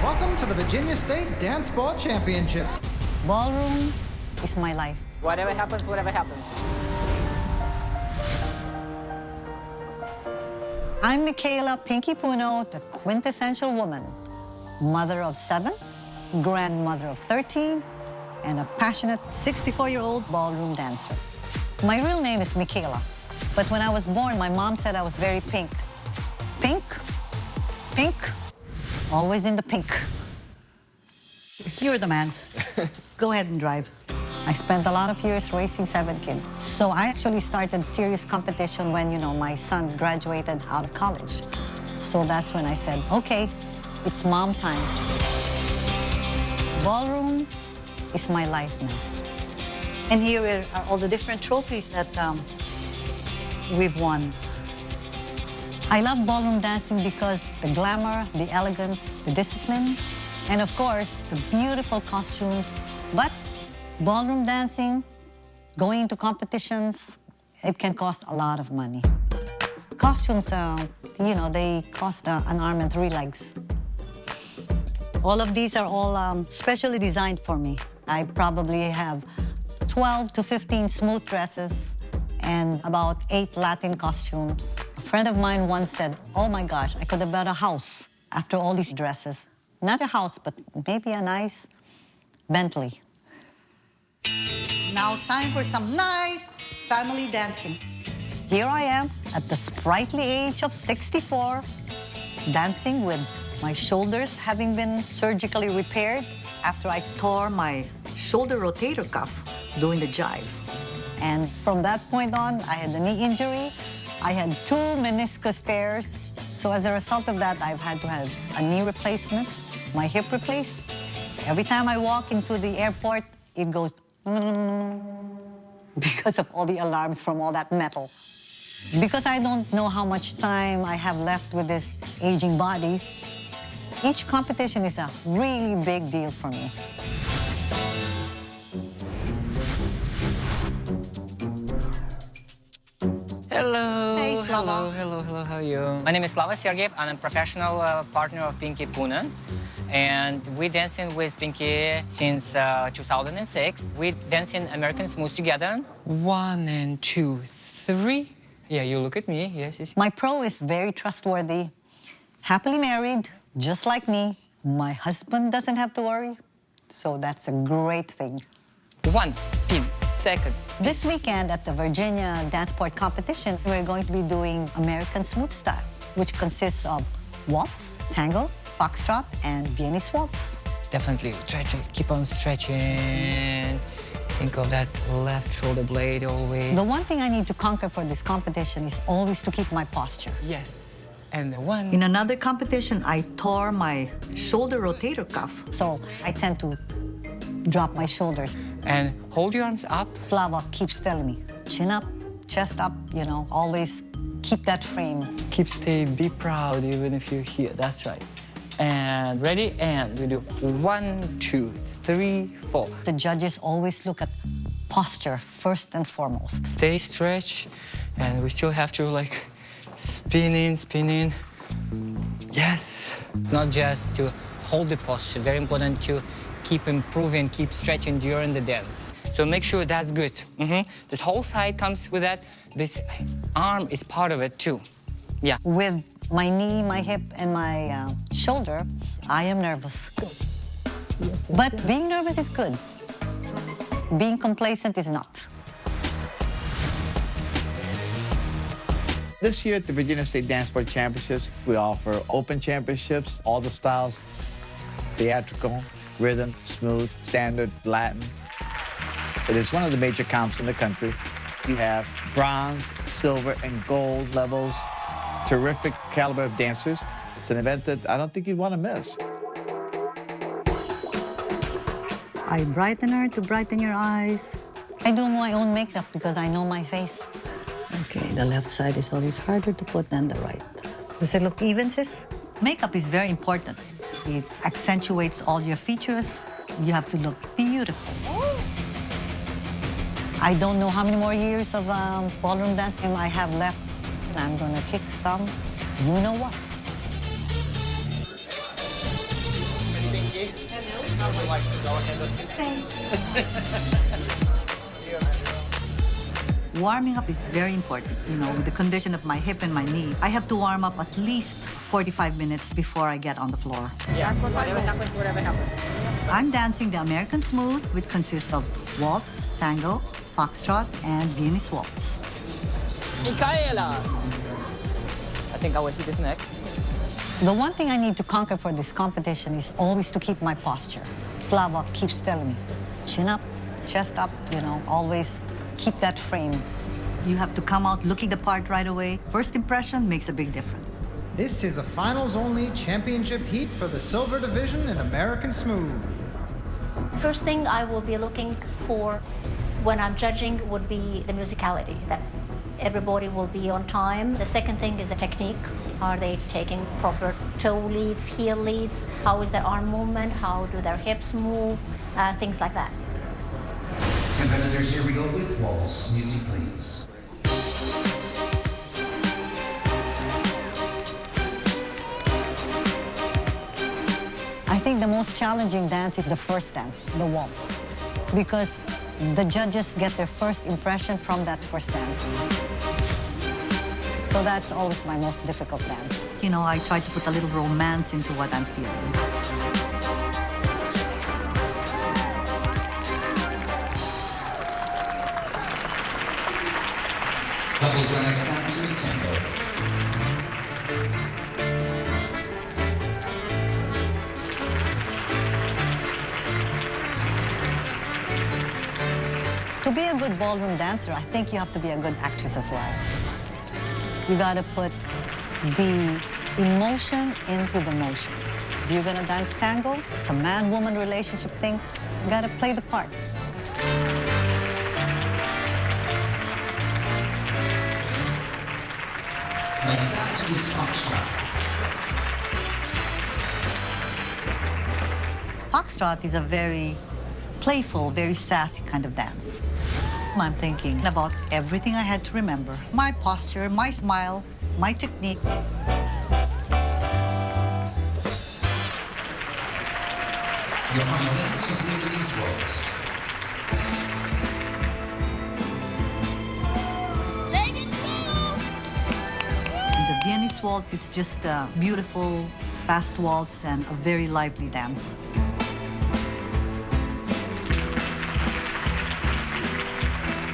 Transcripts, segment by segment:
Welcome to the Virginia State Dance Ball Championships. Ballroom is my life. Whatever happens, whatever happens. I'm Michaela Pinky Puno, the quintessential woman. Mother of 7, grandmother of 13, and a passionate 64-year-old ballroom dancer. My real name is Michaela, but when I was born, my mom said I was very pink. Pink, pink, always in the pink. You're the man. Go ahead and drive. I spent a lot of years raising 7 kids. So I actually started serious competition when, my son graduated out of college. So that's when I said, okay, it's mom time. Ballroom is my life now. And here are all the different trophies that we've won. I love ballroom dancing because the glamour, the elegance, the discipline, and of course, the beautiful costumes. But ballroom dancing, going to competitions, it can cost a lot of money. Costumes, they cost an arm and 3 legs. All of these are all specially designed for me. I probably have 12 to 15 smooth dresses and about 8 Latin costumes. A friend of mine once said, oh my gosh, I could have bought a house after all these dresses. Not a house, but maybe a nice Bentley. Now time for some nice family dancing. Here I am at the sprightly age of 64, dancing with my shoulders having been surgically repaired after I tore my shoulder rotator cuff doing the jive. And from that point on, I had a knee injury. I had 2 meniscus tears. So as a result of that, I've had to have a knee replacement, my hip replaced. Every time I walk into the airport, it goes because of all the alarms from all that metal. Because I don't know how much time I have left with this aging body, each competition is a really big deal for me. Hello. Hey, Slava. Hello, how are you? My name is Slava Sergeyev. I'm a professional partner of Pinky Puno. And we dancing with Pinky since 2006. We dancing American Smooth together. 1 and 2, 3. Yeah, you look at me. Yes. My pro is very trustworthy, happily married, just like me. My husband doesn't have to worry, so that's a great thing. 1, spin, 2nd. This weekend at the Virginia Dance Sport Competition, we're going to be doing American Smooth Style, which consists of waltz, tango, foxtrot, and Viennese waltz. Definitely try to keep on stretching. Think of that left shoulder blade always. The one thing I need to conquer for this competition is always to keep my posture. Yes. And the 1. In another competition, I tore my shoulder rotator cuff, so I tend to drop my shoulders. And hold your arms up. Slava keeps telling me, chin up, chest up, always keep that frame. Be proud even if you're here, that's right. And ready, and we do 1, 2, 3, 4. The judges always look at posture first and foremost. Stay stretched, and we still have to spin in. Yes. It's not just to hold the posture, very important to keep improving, keep stretching during the dance. So make sure that's good. This whole side comes with that. This arm is part of it too. Yeah. With my knee, my hip, and my shoulder, I am nervous. But being nervous is good. Being complacent is not. This year at the Virginia State Dance Sport Championships, we offer open championships, all the styles, theatrical, rhythm, smooth, standard, Latin. It is one of the major comps in the country. You have bronze, silver, and gold levels, terrific caliber of dancers. It's an event that I don't think you'd want to miss. I brighten her to brighten your eyes. I do my own makeup because I know my face. Okay, the left side is always harder to put than the right. Does it look even, sis? Makeup is very important. It accentuates all your features. You have to look beautiful. I don't know how many more years of ballroom dancing I have left. I'm gonna kick some, you know what. Warming up is very important. You know, with the condition of my hip and my knee, I have to warm up at least 45 minutes before I get on the floor. Yeah, That's what whatever happens, whatever happens. I'm dancing the American Smooth, which consists of waltz, tango, foxtrot, and Viennese waltz. Michaela! I think I will hit his neck. The one thing I need to conquer for this competition is always to keep my posture. Slava keeps telling me, chin up, chest up, you know, always keep that frame. You have to come out looking the part right away. First impression makes a big difference. This is a finals-only championship heat for the silver division in American Smooth. First thing I will be looking for when I'm judging would be the musicality, that everybody will be on time. The second thing is the technique. Are they taking proper toe leads, heel leads? How is their arm movement? How do their hips move? Things like that. Competitors, here we go with waltz. Music, please. I think the most challenging dance is the first dance, the waltz, because the judges get their first impression from that first dance. So that's always my most difficult dance. You know, I try to put a little romance into what I'm feeling. Couples, your next dance is tango. To be a good ballroom dancer, I think you have to be a good actress as well. You gotta put the emotion into the motion. If you're gonna dance tango, it's a man-woman relationship thing. You gotta play the part. Next dance is foxtrot. Foxtrot is a very playful, very sassy kind of dance. I'm thinking about everything I had to remember. My posture, my smile, my technique. Your final dance is Viennese waltz. The Viennese waltz, it's just a beautiful, fast waltz and a very lively dance.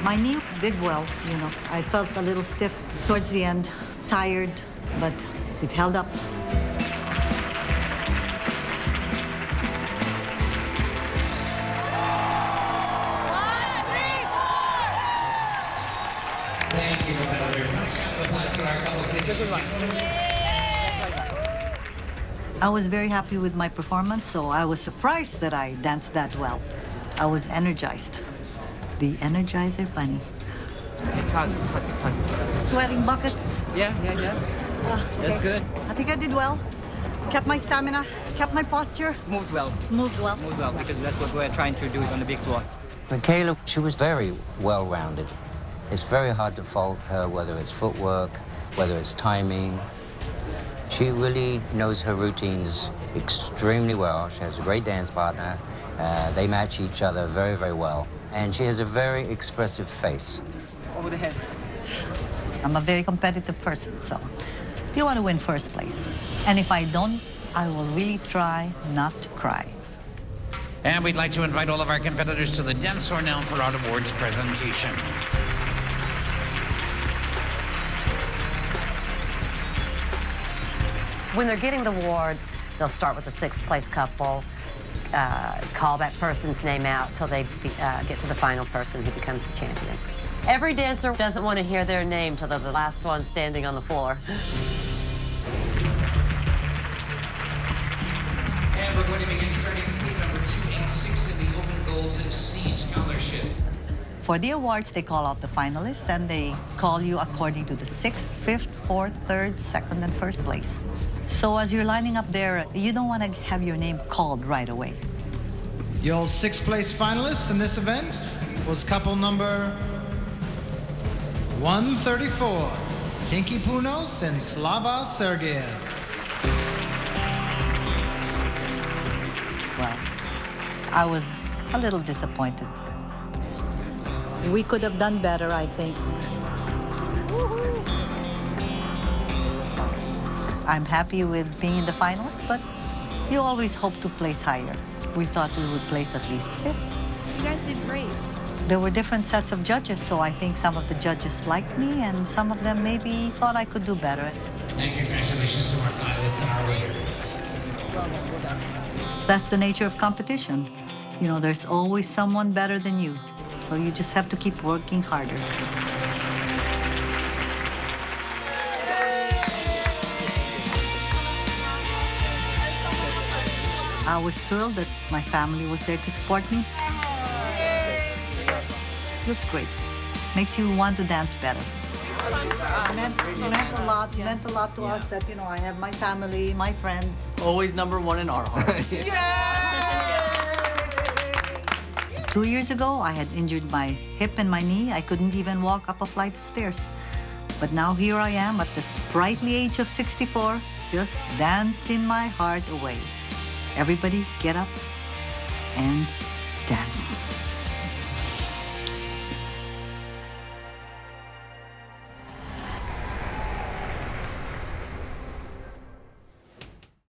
My knee did well, you know. I felt a little stiff towards the end, tired, but it held up. Thank you, competitors. I was very happy with my performance, so I was surprised that I danced that well. I was energized. The Energizer Bunny. Sweating buckets. Yeah. That's good. I think I did well. Kept my stamina, kept my posture, Moved well. moved well. Moved well, because that's what we're trying to do on the big floor. Michaela, she was very well-rounded. It's very hard to fault her, whether it's footwork, whether it's timing. She really knows her routines extremely well. She has a great dance partner. They match each other very, very well. And she has a very expressive face. Over the head. I'm a very competitive person, so you want to win first place. And if I don't, I will really try not to cry. And we'd like to invite all of our competitors to the dance floor now for our awards presentation. When they're getting the awards, they'll start with the sixth place couple, call that person's name out till they get to the final person who becomes the champion. Every dancer doesn't want to hear their name till they're the last one standing on the floor. And we're going to begin starting with number 286 in the Open Gold C Scholarship. For the awards, they call out the finalists, and they call you according to the 6th, 5th, 4th, 3rd, 2nd, and 1st place. So as you're lining up there, you don't want to have your name called right away. Your sixth place finalists in this event was couple number 134, Kinky Punos and Slava Sergeyev. Well, I was a little disappointed. We could have done better, I think. I'm happy with being in the finals, but you always hope to place higher. We thought we would place at least 5th. You guys did great. There were different sets of judges, so I think some of the judges liked me and some of them maybe thought I could do better. And congratulations to our finalists and our winners. That's the nature of competition. You know, there's always someone better than you, so you just have to keep working harder. I was thrilled that my family was there to support me. That's great. Makes you want to dance better. Meant a lot to us that, you know, I have my family, my friends. Always number one in our hearts. 2 years ago, I had injured my hip and my knee. I couldn't even walk up a flight of stairs. But now here I am at the sprightly age of 64, just dancing my heart away. Everybody get up and dance.